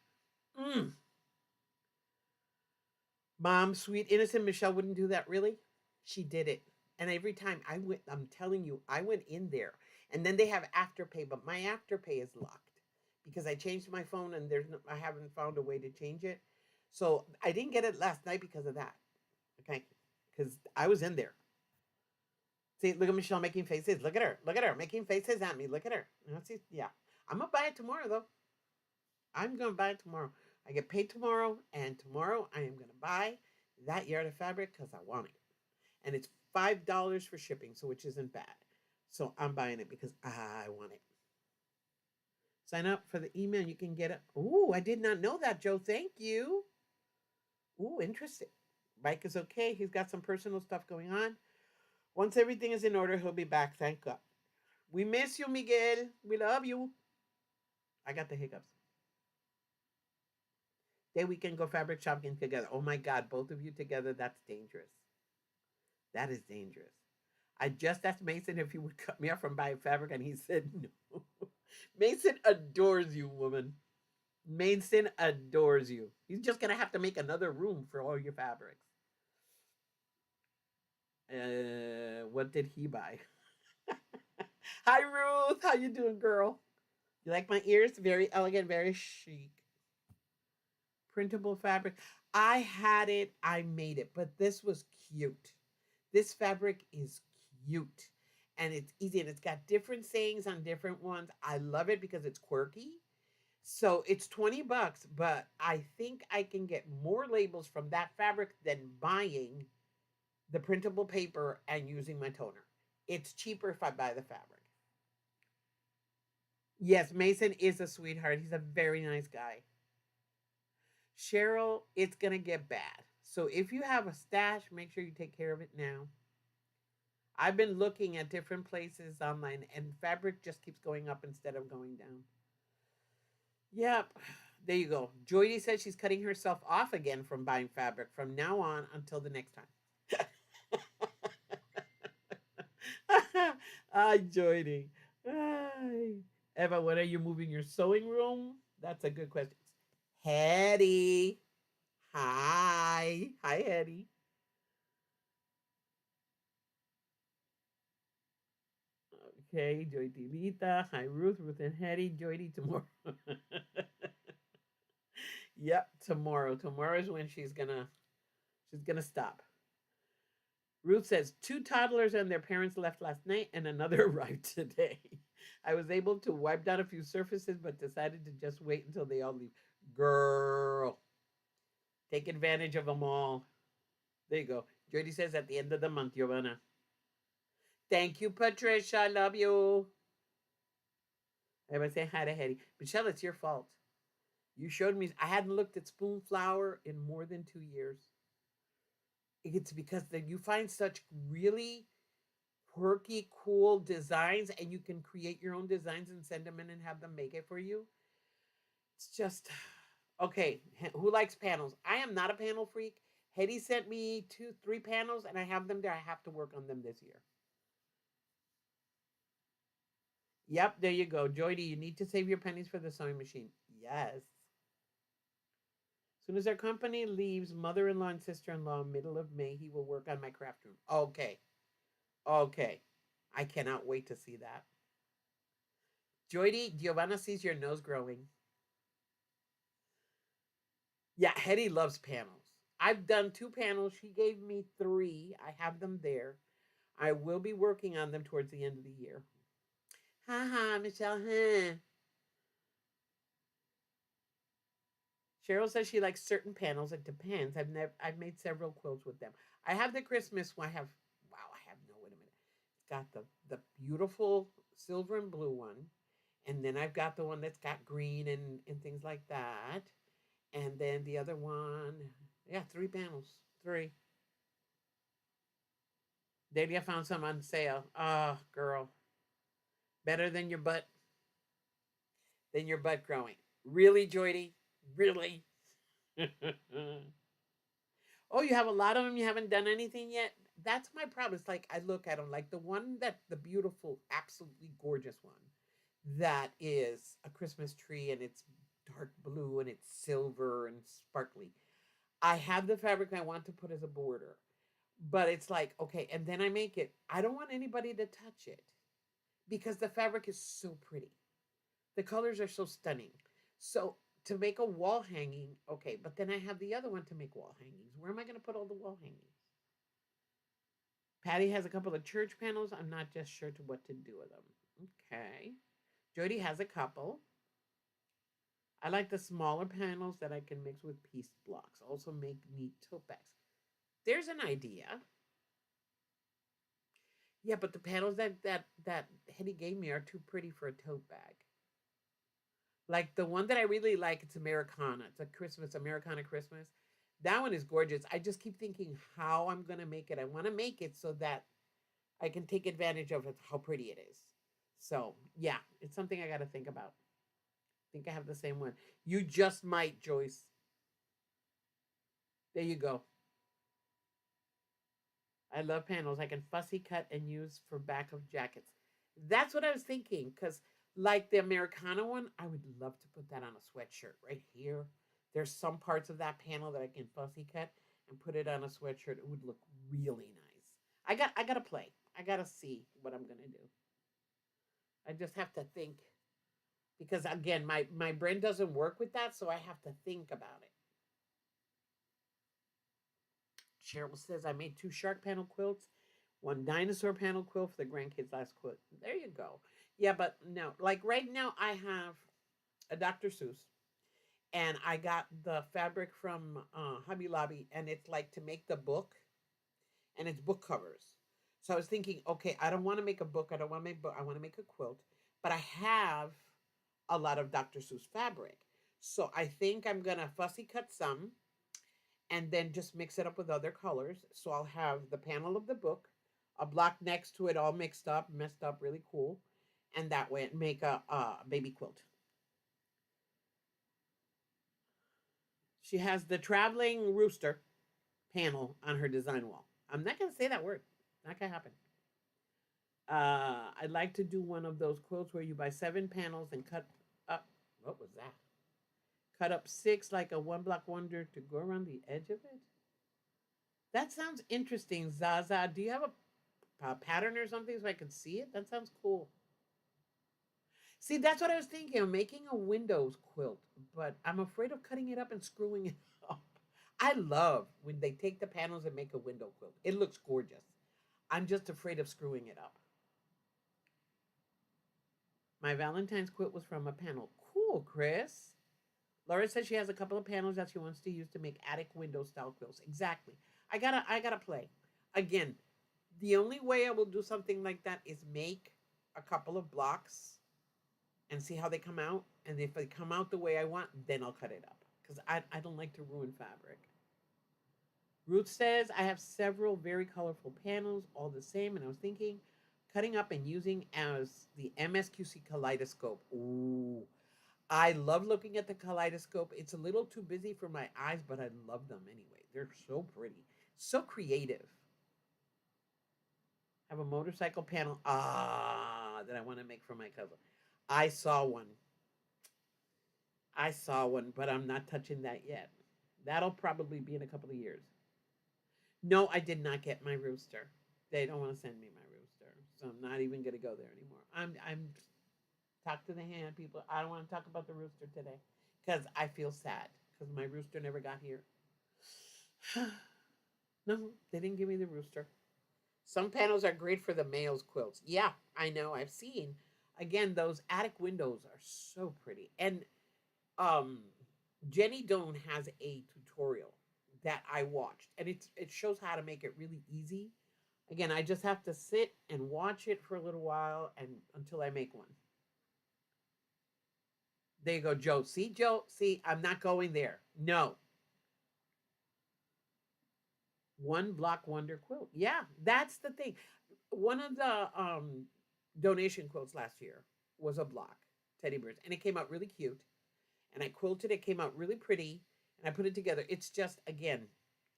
Mom, sweet innocent Michelle wouldn't do that. Really, she did it. And every time I went, I'm telling you, I went in there, and then they have afterpay, but my afterpay is locked because I changed my phone, and I haven't found a way to change it. So I didn't get it last night because of that. Okay, because I was in there. See, look at Michelle making faces. Look at her. Look at her making faces at me. Look at her. See, yeah, I'm gonna buy it tomorrow though. I'm gonna buy it tomorrow. I get paid tomorrow, and tomorrow I am gonna buy that yard of fabric because I want it, and it's $5 for shipping, so which isn't bad. So I'm buying it because I want it. Sign up for the email. You can get it. Oh, I did not know that, Joe. Thank you. Oh, interesting. Mike is okay. He's got some personal stuff going on. Once everything is in order, he'll be back. Thank God. We miss you, Miguel. We love you. I got the hiccups. Then we can go fabric shopping together. Oh my God, both of you together, that's dangerous. That is dangerous. I just asked Mason if he would cut me off from buying fabric, and he said no. Mason adores you, woman. Mason adores you. He's just going to have to make another room for all your fabrics. What did he buy? Hi Ruth, how you doing, girl? You like my ears? Very elegant, very chic. Printable fabric. I had it, I made it, but this was cute. This fabric is cute and it's easy and it's got different sayings on different ones. I love it because it's quirky. So it's 20 bucks, but I think I can get more labels from that fabric than buying the printable paper and using my toner. It's cheaper if I buy the fabric. Yes, Mason is a sweetheart. He's a very nice guy. Cheryl, it's going to get bad. So if you have a stash, make sure you take care of it now. I've been looking at different places online and fabric just keeps going up instead of going down. Yep. There you go. Joydy says she's cutting herself off again from buying fabric from now on until the next time. Hi, Joydy. Hi. Eva, when are you moving your sewing room? That's a good question. Hetty. Hi. Hi, Hetty. Okay, Joydy Lita. Hi, Ruth. Ruth and Hetty. Joydy tomorrow. Yep, tomorrow. Tomorrow is when she's gonna stop. Ruth says two toddlers and their parents left last night, and another arrived today. I was able to wipe down a few surfaces, but decided to just wait until they all leave. Girl, take advantage of them all. There you go. Jody says at the end of the month, Giovanna. Thank you, Patricia. I love you. Everybody say hi to Hetty. Michelle, it's your fault. You showed me. I hadn't looked at spoon flour in more than 2 years. It's because that you find such really quirky, cool designs, and you can create your own designs and send them in and have them make it for you. It's just okay. Who likes panels? I am not a panel freak. Hetty sent me 3 panels, and I have them there. I have to work on them this year. Yep, there you go, Joydy. You need to save your pennies for the sewing machine. Yes. As soon as our company leaves, mother-in-law and sister-in-law, middle of May, he will work on my craft room. Okay. Okay. I cannot wait to see that. Joydy, Giovanna sees your nose growing. Yeah, Hetty loves panels. I've done 2 panels. She gave me 3. I have them there. I will be working on them towards the end of the year. Ha ha, Michelle. Huh. Cheryl says she likes certain panels. It depends. I've made several quilts with them. I have the Christmas one. I have no wait a minute. It's got the beautiful silver and blue one. And then I've got the one that's got green and things like that. And then the other one, yeah, 3 panels. 3. Maybe I found some on sale. Oh, girl. Better than your butt growing. Really, Joydy? Really? Oh, you have a lot of them. You haven't done anything yet. That's my problem. It's like I look at them like the beautiful, absolutely gorgeous one that is a Christmas tree and it's dark blue and it's silver and sparkly. I have the fabric I want to put as a border, but it's like, okay, and then I make it. I don't want anybody to touch it because the fabric is so pretty. The colors are so stunning. So to make a wall hanging, okay, but then I have the other one to make wall hangings. Where am I going to put all the wall hangings? Patty has a couple of church panels. I'm not just sure to what to do with them. Okay. Jody has a couple. I like the smaller panels that I can mix with piece blocks. Also make neat tote bags. There's an idea. Yeah, but the panels that Hetty gave me are too pretty for a tote bag. Like the one that I really like, it's Americana. It's a Christmas, Americana Christmas. That one is gorgeous. I just keep thinking how I'm going to make it. I want to make it so that I can take advantage of it, how pretty it is. So, yeah, it's something I got to think about. I think I have the same one. You just might, Joyce. There you go. I love panels. I can fussy cut and use for back of jackets. That's what I was thinking. Because, like the Americana one, I would love to put that on a sweatshirt right here. There's some parts of that panel that I can fussy cut and put it on a sweatshirt. It would look really nice. I gotta play. I gotta see what I'm gonna do. I just have to think because again, my brain doesn't work with that, so I have to think about it. Cheryl says I made two shark panel quilts, one dinosaur panel quilt for the grandkids last quilt. There you go. Yeah, but no, like right now I have a Dr. Seuss, and I got the fabric from Hobby Lobby, and it's like to make the book, and it's book covers. So I was thinking, okay, I don't want to make a book. I don't want to make a book. I want to make a quilt, but I have a lot of Dr. Seuss fabric. So I think I'm gonna fussy cut some and then just mix it up with other colors. So I'll have the panel of the book, a block next to it, all mixed up, messed up, really cool, and that way make a baby quilt. She has the traveling rooster panel on her design wall. I'm not gonna say that word. Not gonna happen. I'd like to do one of those quilts where you buy 7 panels and cut up. What was that? Cut up 6 like a one block wonder to go around the edge of it. That sounds interesting, Zaza. Do you have a pattern or something so I can see it? That sounds cool. See, that's what I was thinking. I'm making a Windows quilt, but I'm afraid of cutting it up and screwing it up. I love when they take the panels and make a window quilt. It looks gorgeous. I'm just afraid of screwing it up. My Valentine's quilt was from a panel. Cool, Chris. Laura says she has a couple of panels that she wants to use to make attic window style quilts. Exactly. I gotta play. Again, the only way I will do something like that is make a couple of blocks and see how they come out. And if they come out the way I want, then I'll cut it up. Because I don't like to ruin fabric. Ruth says I have several very colorful panels, all the same, and I was thinking cutting up and using as the MSQC kaleidoscope. Ooh, I love looking at the kaleidoscope. It's a little too busy for my eyes, but I love them anyway. They're so pretty, so creative. I have a motorcycle panel that I want to make for my cousin. I saw one. I saw one, but I'm not touching that yet. That'll probably be in a couple of years. No, I did not get my rooster. They don't want to send me my rooster, so I'm not even going to go there anymore. I'm talk to the hand people. I don't want to talk about the rooster today because I feel sad because my rooster never got here. No, they didn't give me the rooster. Some panels are great for the males' quilts. Yeah, I know. I've seen. Again, those attic windows are so pretty. And um, Jenny Doan has a tutorial that I watched, and it shows how to make it really easy. Again, I just have to sit and watch it for a little while and until I make one. There you go, Joe. See, Joe. See, I'm not going there. No, one block wonder quilt. Yeah, that's the thing. One of the donation quilts last year was a block teddy bears, and it came out really cute. And I quilted it, came out really pretty, and I put it together. It's just again,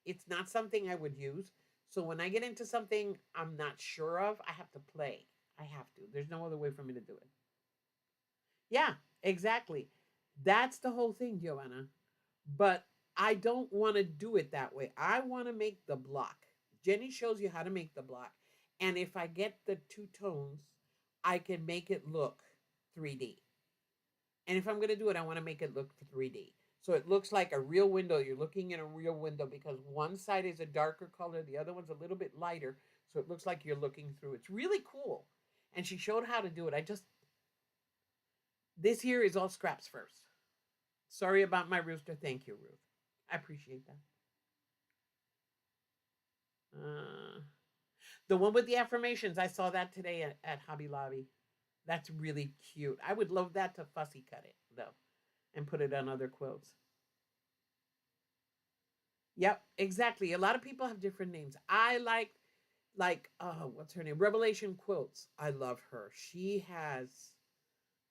it's not something I would use. So when I get into something I'm not sure of, I have to play. I have to. There's no other way for me to do it. Yeah, exactly. That's the whole thing, Joanna. But I don't want to do it that way. I want to make the block. Jenny shows you how to make the block. And if I get the two tones, I can make it look 3D. And if I'm going to do it, I want to make it look 3D. So it looks like a real window. You're looking in a real window because one side is a darker color, the other one's a little bit lighter. So it looks like you're looking through. It's really cool. And she showed how to do it. This here is all scraps first. Sorry about my rooster. Thank you, Ruth. I appreciate that. Uh, the one with the affirmations, I saw that today at Hobby Lobby. That's really cute. I would love that to fussy cut it, though, and put it on other quilts. Yep, exactly. A lot of people have different names. I like what's her name? Revelation Quilts. I love her. She has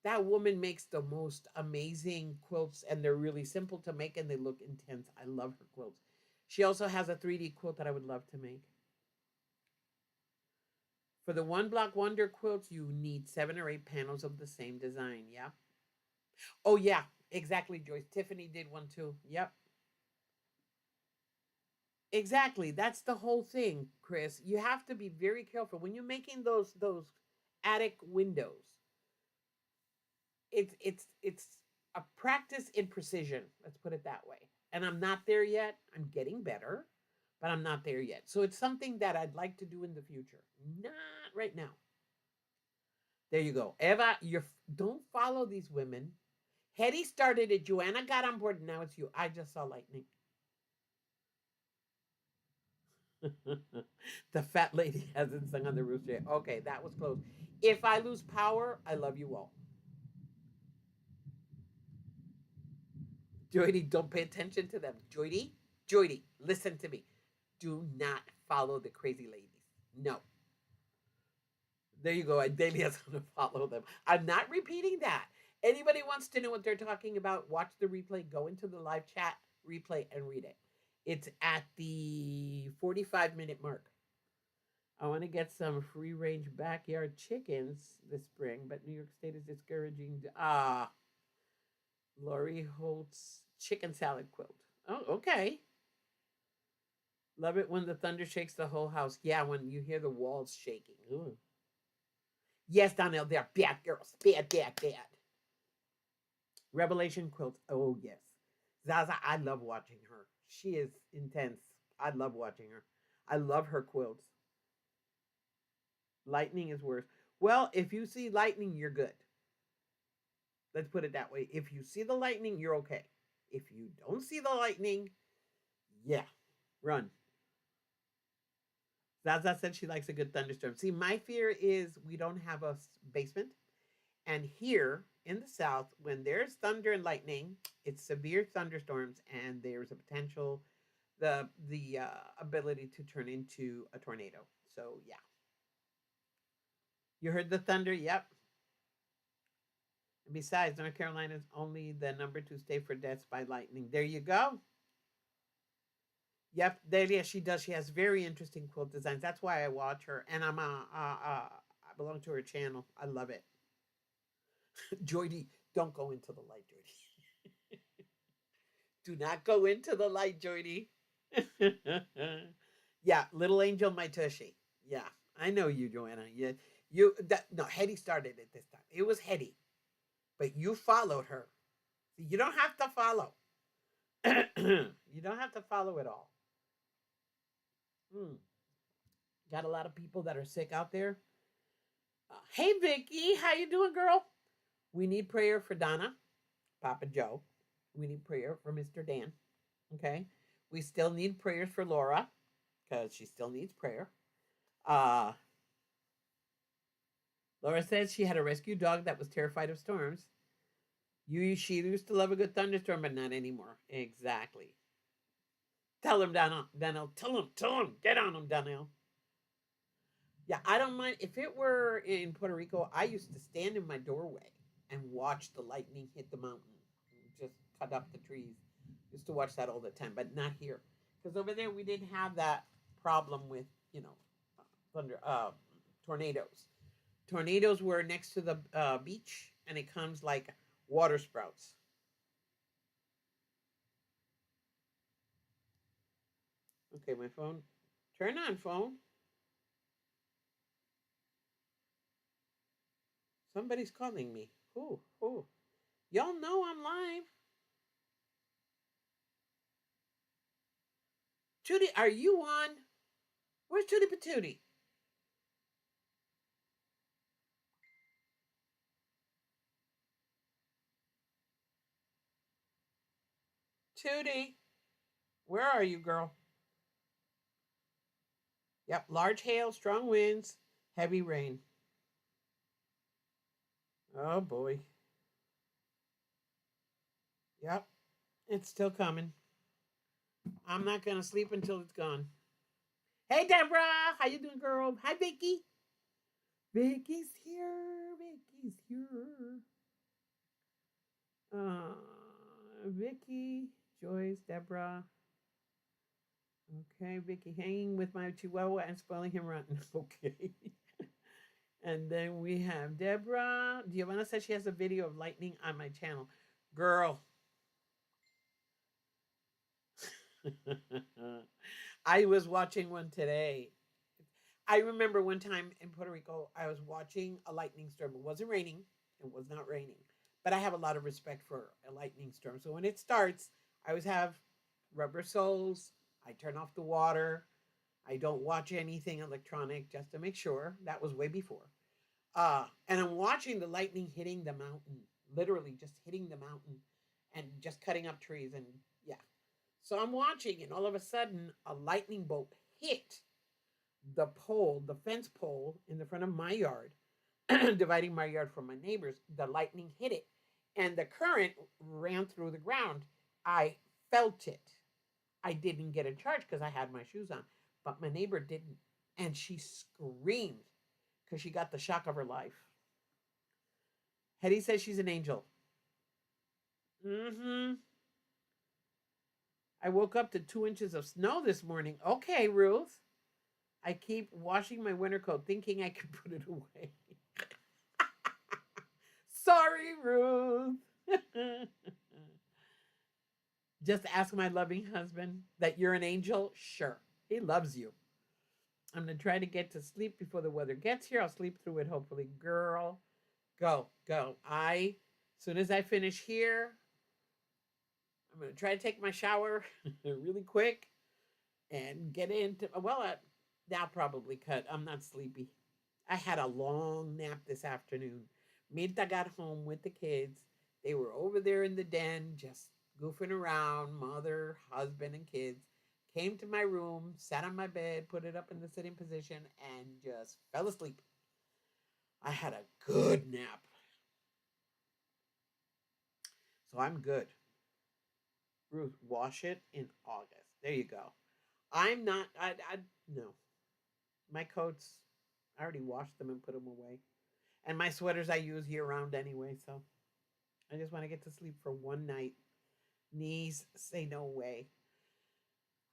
that woman makes the most amazing quilts and they're really simple to make and they look intense. I love her quilts. She also has a 3D quilt that I would love to make. For the one block wonder quilts, you need 7 or 8 panels of the same design. Yeah. Oh yeah, exactly, Joyce. Tiffany did one too. Yep. Exactly. That's the whole thing, Chris. You have to be very careful when you're making those attic windows. It's a practice in precision. Let's put it that way. And I'm not there yet. I'm getting better, but I'm not there yet. So it's something that I'd like to do in the future. Not right now. There you go. Eva, you don't follow these women. Hetty started it. Joanna got on board. Now it's you. I just saw lightning. The fat lady hasn't sung on the roof yet. Okay, that was close. If I lose power, I love you all. Joydy, don't pay attention to them. Joydy, listen to me. Do not follow the crazy ladies. No. There you go. Delia's going to follow them. I'm not repeating that. Anybody wants to know what they're talking about, watch the replay, go into the live chat replay and read it. It's at the 45-minute mark. I want to get some free range backyard chickens this spring, but New York State is discouraging. Lori Holt's chicken salad quilt. Oh, okay. Love it when the thunder shakes the whole house. Yeah, when you hear the walls shaking. Ooh. Yes, Donnell, they're bad girls. Bad, bad, bad. Revelation quilts. Oh, yes. Zaza, I love watching her. She is intense. I love watching her. I love her quilts. Lightning is worse. Well, if you see lightning, you're good. Let's put it that way. If you see the lightning, you're okay. If you don't see the lightning, yeah, run. Zaza said she likes a good thunderstorm. See, my fear is we don't have a basement. And here in the South, when there's thunder and lightning, it's severe thunderstorms, and there's a potential, the ability to turn into a tornado. So yeah, you heard the thunder. Yep. And besides, North Carolina is only the number 2 state for deaths by lightning. There you go. Yep, Delia, she does. She has very interesting quilt designs. That's why I watch her, and I belong to her channel. I love it. Joydy, don't go into the light, Joydy. Do not go into the light, Joydy. Yeah, little angel, my tushy. Yeah, I know you, Joanna. You that no, Hetty started it this time. It was Hetty, but you followed her. You don't have to follow. You don't have to follow it all. Hmm. Got a lot of people that are sick out there. Hey, Vicky, how you doing, girl? We need prayer for Donna, Papa Joe. We need prayer for Mr. Dan. Okay. We still need prayers for Laura because she still needs prayer. Uh, Laura says she had a rescue dog that was terrified of storms. She used to love a good thunderstorm, but not anymore. Exactly. Tell him, Donnell. Tell him. Get on him, Donnell. Yeah, I don't mind. If it were in Puerto Rico, I used to stand in my doorway and watch the lightning hit the mountain, just cut up the trees. Used to watch that all the time, but not here, because over there we didn't have that problem with thunder, tornadoes. Tornadoes were next to the beach, and it comes like water sprouts. Okay, my phone. Turn on phone. Somebody's calling me. Who? Who? Y'all know I'm live. Judy, are you on? Where's Judy Patootie? Tootie, where are you, girl? Yep, large hail, strong winds, heavy rain. Oh boy. Yep, it's still coming. I'm not gonna sleep until it's gone. Hey, Deborah, how you doing, girl? Hi, Vicky. Vicky's here. Vicky's here. Vicky, Joyce, Deborah. Okay, Vicky, hanging with my chihuahua and spoiling him rotten. Okay. And then we have Deborah. Giovanna says she has a video of lightning on my channel. Girl. I was watching one today. I remember one time in Puerto Rico, I was watching a lightning storm. It wasn't raining. It was not raining. But I have a lot of respect for a lightning storm. So when it starts, I always have rubber soles. I turn off the water. I don't watch anything electronic just to make sure. That was way before. And I'm watching the lightning hitting the mountain, literally just hitting the mountain and just cutting up trees. And yeah. So I'm watching, and all of a sudden, a lightning bolt hit the pole, the fence pole in the front of my yard, dividing my yard from my neighbor's. The lightning hit it, and the current ran through the ground. I felt it. I didn't get a charge because I had my shoes on, but my neighbor didn't. And she screamed because she got the shock of her life. Hetty says she's an angel. Mm-hmm. I woke up to 2 inches of snow this morning. Okay, Ruth. I keep washing my winter coat thinking I could put it away. Sorry, Ruth. Just ask my loving husband that you're an angel. Sure. He loves you. I'm going to try to get to sleep before the weather gets here. I'll sleep through it, hopefully. Girl, go, go. As soon as I finish here, I'm going to try to take my shower really quick and get into, well, that'll probably cut. I'm not sleepy. I had a long nap this afternoon. Minta got home with the kids. They were over there in the den just goofing around, mother, husband, and kids. Came to my room, sat on my bed, put it up in the sitting position, and just fell asleep. I had a good nap. So I'm good. Ruth, wash it in August. There you go. I'm not, no. My coats, I already washed them and put them away. And my sweaters I use year round anyway, so I just want to get to sleep for one night. Knees say no way.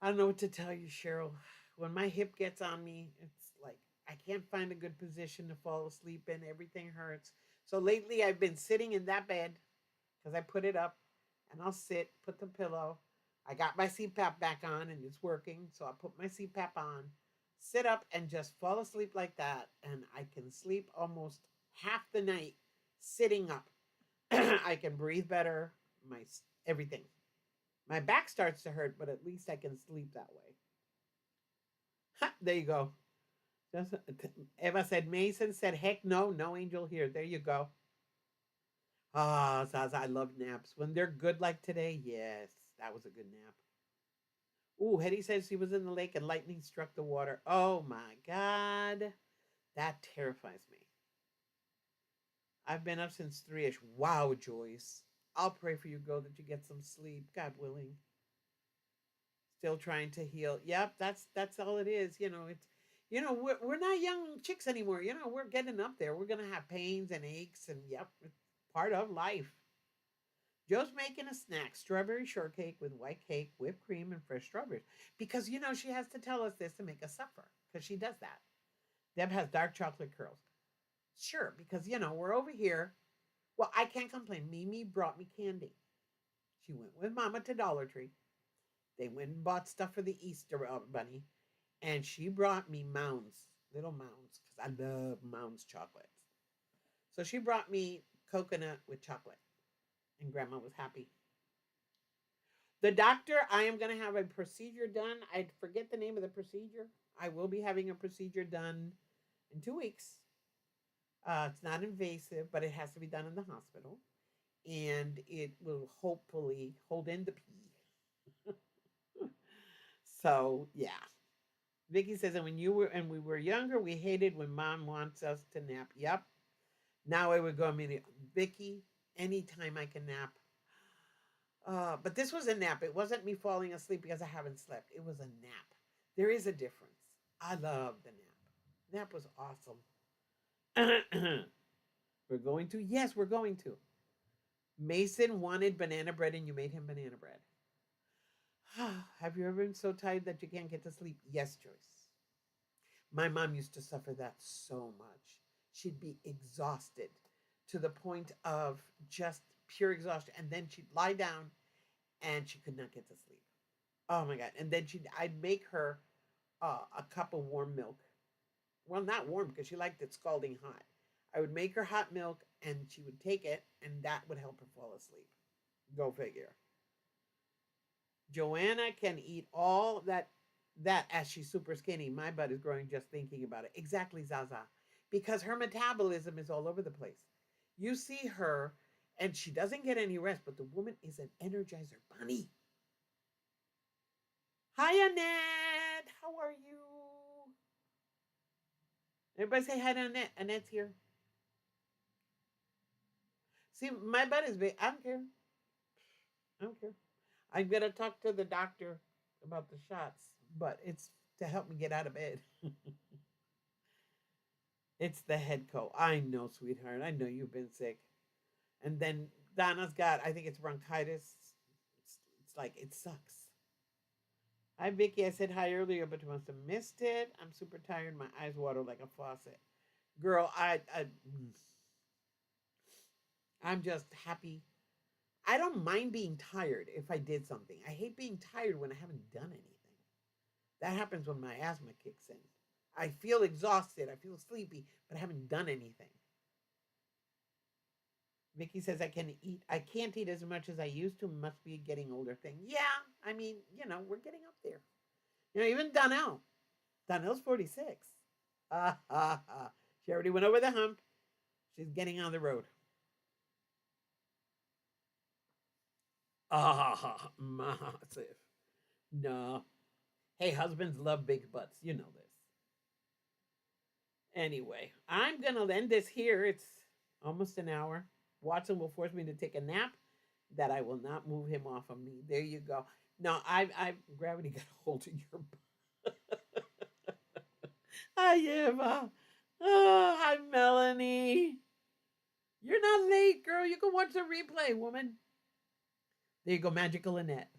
I don't know what to tell you, Cheryl. When my hip gets on me, it's like I can't find a good position to fall asleep in. Everything hurts. So lately I've been sitting in that bed because I put it up and I'll sit, put the pillow. I got my CPAP back on and it's working. So I put my CPAP on, sit up and just fall asleep like that. And I can sleep almost half the night sitting up. I can breathe better, my everything. My back starts to hurt, but at least I can sleep that way. Ha, there you go. Just, Eva said, Mason said, heck no, no angel here. There you go. Ah, Zaza, I love naps. When they're good like today, yes, that was a good nap. Ooh, Hetty says she was in the lake and lightning struck the water. Oh my God. That terrifies me. I've been up since 3ish. Wow, Joyce. I'll pray for you, girl, that you get some sleep, God willing. Still trying to heal. Yep, that's all it is. It's we're not young chicks anymore. We're getting up there. We're gonna have pains and aches, and yep, it's part of life. Joe's making a snack: strawberry shortcake with white cake, whipped cream, and fresh strawberries. Because she has to tell us this to make us suffer. Because she does that. Deb has dark chocolate curls. Sure, because we're over here. Well, I can't complain. Mimi brought me candy. She went with Mama to Dollar Tree. They went and bought stuff for the Easter bunny, and she brought me mounds, little mounds, because I love mounds chocolates. So she brought me coconut with chocolate, and Grandma was happy. The doctor, I am going to have a procedure done. I forget the name of the procedure. I will be having a procedure done in 2 weeks. It's not invasive, but it has to be done in the hospital, and it will hopefully hold in the pee. So yeah, Vicky says, and we were younger, we hated when mom wants us to nap. Yep. Now I would go immediately. Vicky, anytime I can nap. But this was a nap. It wasn't me falling asleep because I haven't slept. It was a nap. There is a difference. I love the nap. Nap was awesome. We're going to? Yes, we're going to. Mason wanted banana bread and you made him banana bread. Have you ever been so tired that you can't get to sleep? Yes, Joyce. My mom used to suffer that so much. She'd be exhausted to the point of just pure exhaustion. And then she'd lie down and she could not get to sleep. Oh my god! And then I'd make her a cup of warm milk. Well, not warm because she liked it scalding hot. I would make her hot milk, and she would take it, and that would help her fall asleep. Go figure. Joanna can eat all that as she's super skinny. My butt is growing just thinking about it. Exactly, Zaza. Because her metabolism is all over the place. You see her and she doesn't get any rest, but the woman is an energizer bunny. Hi, Annette. How are you? Everybody say hi to Annette. Annette's here. See, my butt is big. I don't care. I don't care. I'm going to talk to the doctor about the shots, but it's to help me get out of bed. It's the head cold. I know, sweetheart. I know you've been sick. And then Donna's got, I think it's bronchitis. It's like, it sucks. Hi, Vicky. I said hi earlier, but you must have missed it. I'm super tired. My eyes water like a faucet. Girl, I'm just happy. I don't mind being tired if I did something. I hate being tired when I haven't done anything. That happens when my asthma kicks in. I feel exhausted. I feel sleepy, but I haven't done anything. Vicky says I can't eat as much as I used to. Must be a getting older thing. Yeah, I mean, we're getting up there. Even Donnell. Donnell's 46. She already went over the hump. She's getting on the road. Massive. No. Hey, husbands love big butts. You know this. Anyway, I'm gonna end this here. It's almost an hour. Watson will force me to take a nap that I will not move him off of me. There you go. No, I've gravity got a hold of your butt. Hi, Eva. Oh, hi, Melanie. You're not late, girl. You can watch the replay, woman. There you go, Magical Annette.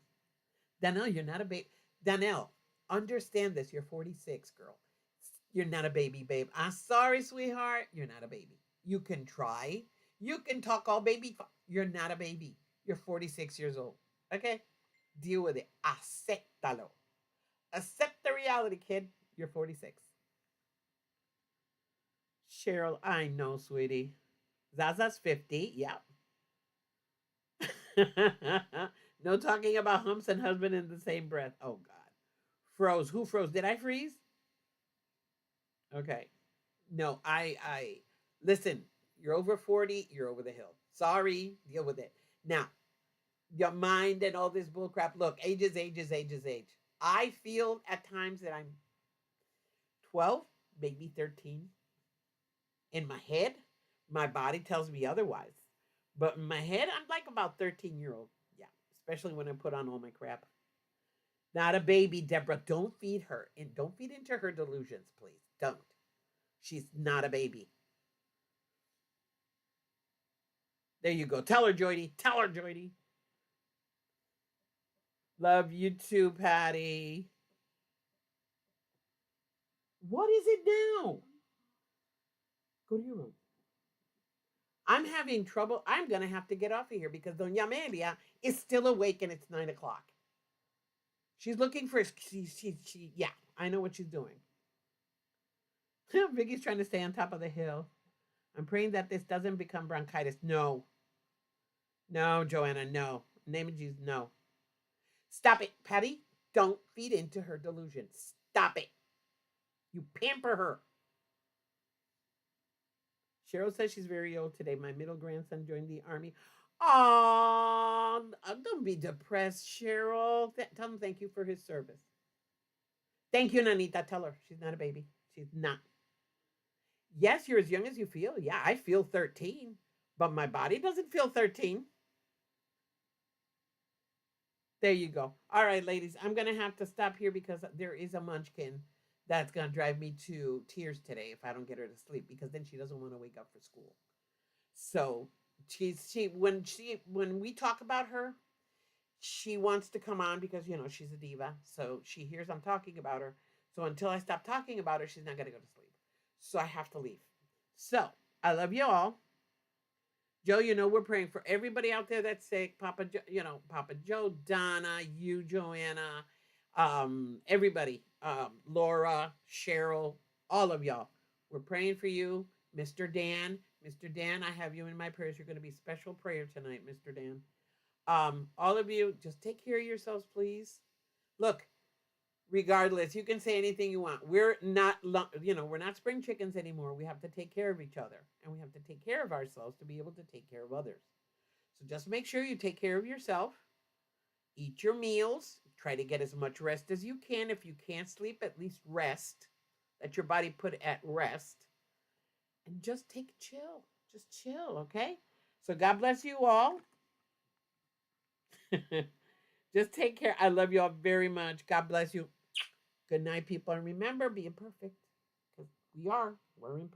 Danielle, you're not a baby. Danielle, understand this. You're 46, girl. You're not a baby, babe. I'm sorry, sweetheart. You're not a baby. You can try. You can talk all baby. You're not a baby. You're 46 years old. Okay? Deal with it. Acéptalo. Accept the reality, kid. You're 46. Cheryl, I know, sweetie. Zaza's 50. Yeah. No talking about humps and husband in the same breath. Oh, God. Froze. Who froze? Did I freeze? Okay. No, listen, you're over 40, you're over the hill. Sorry, deal with it. Now, your mind and all this bullcrap. Look, age is age is age is age. I feel at times that I'm 12, maybe 13. In my head, my body tells me otherwise. But in my head, I'm like about 13-year-old. Yeah, especially when I put on all my crap. Not a baby, Deborah. Don't feed her. And don't feed into her delusions, please. Don't. She's not a baby. There you go. Tell her, Joydy. Tell her, Joydy. Love you too, Patty. What is it now? Go to your room. I'm having trouble. I'm going to have to get off of here because Doña Amelia is still awake and it's 9 o'clock. She's looking for, yeah, I know what she's doing. Vicky's trying to stay on top of the hill. I'm praying that this doesn't become bronchitis. No. No, Joanna, no. Name of Jesus, no. Stop it, Patty. Don't feed into her delusion. Stop it. You pamper her. Cheryl says she's very old today. My middle grandson joined the army. Oh, don't be depressed, Cheryl. Tell him thank you for his service. Thank you, Nanita. Tell her she's not a baby. She's not. Yes, you're as young as you feel. Yeah, I feel 13, but my body doesn't feel 13. There you go. All right, ladies, I'm going to have to stop here because there is a munchkin that's going to drive me to tears today if I don't get her to sleep because then she doesn't want to wake up for school. So when we talk about her, she wants to come on because she's a diva. So she hears I'm talking about her. So until I stop talking about her, she's not going to go to sleep. So I have to leave. So I love you all. Joe, we're praying for everybody out there that's sick. Papa Joe, Donna, you, Joanna, Everybody, Laura, Cheryl, all of y'all. We're praying for you. Mr. Dan, Mr. Dan, I have you in my prayers. You're going to be special prayer tonight, Mr. Dan. All of you, just take care of yourselves, please. Look, regardless, you can say anything you want. We're not, we're not spring chickens anymore. We have to take care of each other, and we have to take care of ourselves to be able to take care of others. So just make sure you take care of yourself. Eat your meals. Try to get as much rest as you can. If you can't sleep, at least rest. Let your body put at rest. And just take a chill. Just chill, okay? So God bless you all. Just take care. I love you all very much. God bless you. Good night, people. And remember, be imperfect. Because we are. We're imperfect.